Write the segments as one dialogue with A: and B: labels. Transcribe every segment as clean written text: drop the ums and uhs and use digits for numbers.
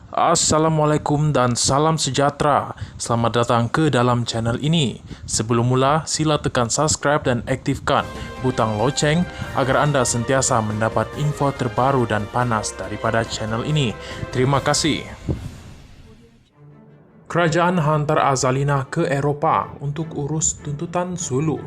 A: Assalamualaikum dan salam sejahtera. Selamat datang ke dalam channel ini. Sebelum mula, sila tekan subscribe dan aktifkan butang loceng agar anda sentiasa mendapat info terbaru dan panas daripada channel ini. Terima kasih. Kerajaan hantar Azalina ke Eropah untuk urus tuntutan Sulu.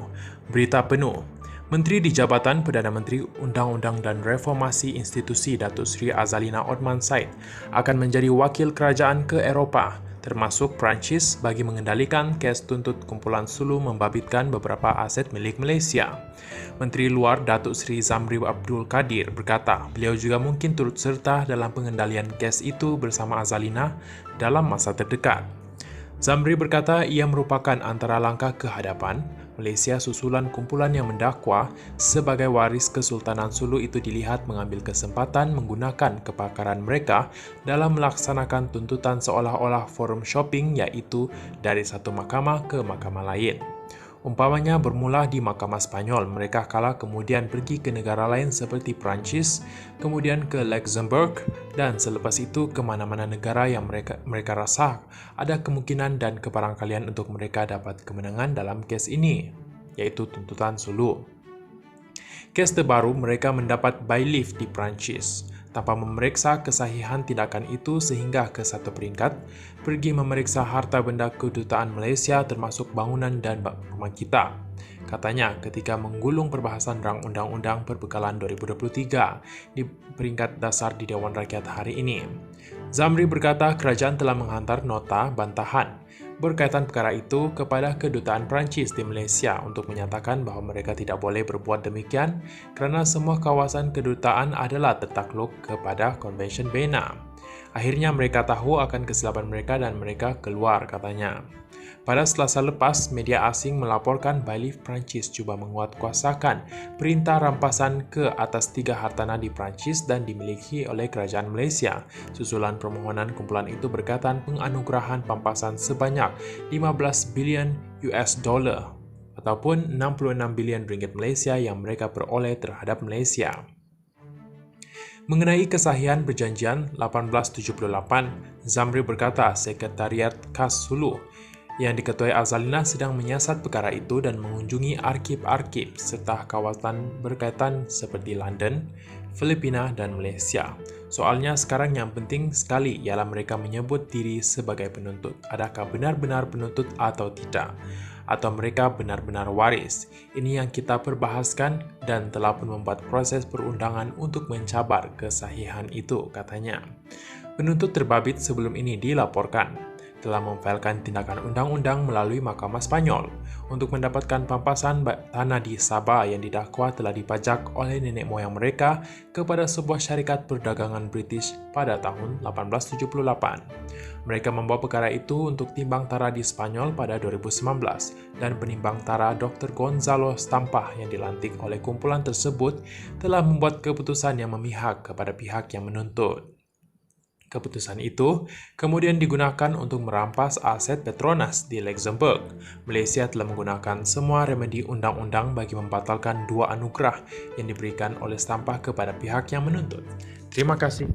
A: Berita penuh. Menteri di Jabatan Perdana Menteri Undang-Undang dan Reformasi Institusi Datuk Seri Azalina Othman Said akan menjadi wakil kerajaan ke Eropah, termasuk Perancis bagi mengendalikan kes tuntut kumpulan Sulu membabitkan beberapa aset milik Malaysia. Menteri Luar Datuk Seri Zamri Abdul Kadir berkata beliau juga mungkin turut serta dalam pengendalian kes itu bersama Azalina dalam masa terdekat. Zamri berkata ia merupakan antara langkah ke hadapan Malaysia susulan kumpulan yang mendakwa sebagai waris Kesultanan Sulu itu dilihat mengambil kesempatan menggunakan kepakaran mereka dalam melaksanakan tuntutan seolah-olah forum shopping iaitu dari satu mahkamah ke mahkamah lain. Umpamanya bermula di mahkamah Spanyol, mereka kalah kemudian pergi ke negara lain seperti Perancis, kemudian ke Luxembourg, dan selepas itu ke mana-mana negara yang mereka rasa ada kemungkinan dan kebarangkalian untuk mereka dapat kemenangan dalam kes ini, yaitu tuntutan Sulu. Kes terbaru mereka mendapat bailiff di Perancis. Tanpa memeriksa kesahihan tindakan itu sehingga ke satu peringkat, pergi memeriksa harta benda kedutaan Malaysia termasuk bangunan dan rumah kita. Katanya ketika menggulung perbahasan rang undang-undang perbekalan 2023 di peringkat dasar di Dewan Rakyat hari ini. Zamri berkata kerajaan telah menghantar nota bantahan berkaitan perkara itu kepada kedutaan Perancis di Malaysia untuk menyatakan bahawa mereka tidak boleh berbuat demikian kerana semua kawasan kedutaan adalah tertakluk kepada Konvensyen Vienna. Akhirnya mereka tahu akan kesilapan mereka dan mereka keluar, katanya. Pada Selasa lepas, media asing melaporkan bailiff Perancis cuba menguatkuasakan perintah rampasan ke atas 3 hartanah di Perancis dan dimiliki oleh kerajaan Malaysia. Susulan permohonan kumpulan itu berkaitan penganugerahan pampasan sebanyak 15 bilion US dollar ataupun 66 bilion ringgit Malaysia yang mereka peroleh terhadap Malaysia. Mengenai kesahihan perjanjian 1878, Zamri berkata Sekretariat Khas Sulu yang diketuai Azalina sedang menyiasat perkara itu dan mengunjungi arkib-arkib serta kawasan berkaitan seperti London, Filipina dan Malaysia. Soalnya sekarang yang penting sekali ialah mereka menyebut diri sebagai penuntut. Adakah benar-benar penuntut atau tidak? Atau mereka benar-benar waris? Ini yang kita perbahaskan dan telah pun membuat proses perundangan untuk mencabar kesahihan itu, katanya. Penuntut terbabit sebelum ini dilaporkan telah memfailkan tindakan undang-undang melalui Mahkamah Spanyol untuk mendapatkan pampasan tanah di Sabah yang didakwa telah dipajak oleh nenek moyang mereka kepada sebuah syarikat perdagangan British pada tahun 1878. Mereka membawa perkara itu untuk timbang tara di Spanyol pada 2019 dan penimbang tara Dr. Gonzalo Stampah yang dilantik oleh kumpulan tersebut telah membuat keputusan yang memihak kepada pihak yang menuntut. Keputusan itu kemudian digunakan untuk merampas aset Petronas di Luxembourg. Malaysia telah menggunakan semua remedi undang-undang bagi membatalkan 2 anugerah yang diberikan oleh Stampah kepada pihak yang menuntut. Terima kasih.